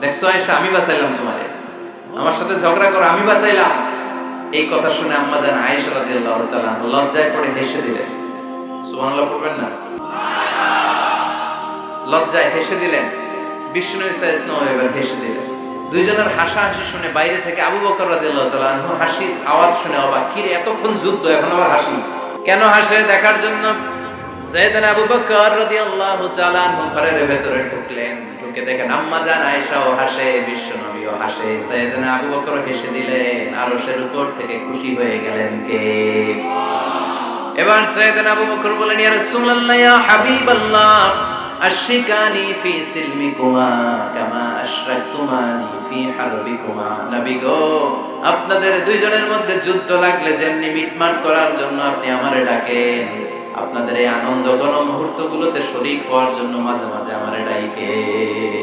দেখছো আয়েশা, আমি বাঁচাইলাম তোমারে, আমার সাথে ঝগড়া করো, আমি বাঁচাইলাম। এই কথা শুনে আম্মা জান আয়েশা রাদিয়াল্লাহু তাআলা লজ্জায় পড়ে হেসে দিলেন। সুবহানাল্লাহ পড়বেন না? লজ্জায় হেসে দিলেন। বিষ্ণু ইসলাম এবার হেসে দিলেন। দুইজনের হাসাহাসি শুনে বাইরে থেকে আবু বকর রাদিয়াল্লাহু তাআলা আনহু হাসির আওয়াজ শুনে অবাক, কি রে এতক্ষণ যুদ্ধ এখন আবার হাসি কেন? হাসে দেখার জন্য সাইয়েদনা আবু বকর রাদিয়াল্লাহু তাআলা আনহু ঘরের ভেতরে ঢুকলেন। ঢুকে দেখেন আম্মা জান আয়েশাও হাসে, বিশ্ব নবীও হাসে, সাইয়েদনা আবু বকর হেসে দিলেন। আরশের উপর থেকে খুশি হয়ে গেলেন কে? এবার সাইয়েদনা আবু বকর বলেন, ইয়া রাসূলুল্লাহ, ইয়া হাবিবাল্লাহ, আশরিকানি ফি সিলমিকুমা কামা আশরাকতুমানি ফি হারবিকুমা। নবী গো, আপনাদের দুইজনের মধ্যে যুদ্ধ লাগলে যেমনি মিটমাট করার জন্য আপনি আমারে ডাকেন, আপনাদের এই আনন্দ ঘন মুহূর্তগুলোতে শরীক হওয়ার জন্য মাঝে মাঝে আমারে ডাকেন।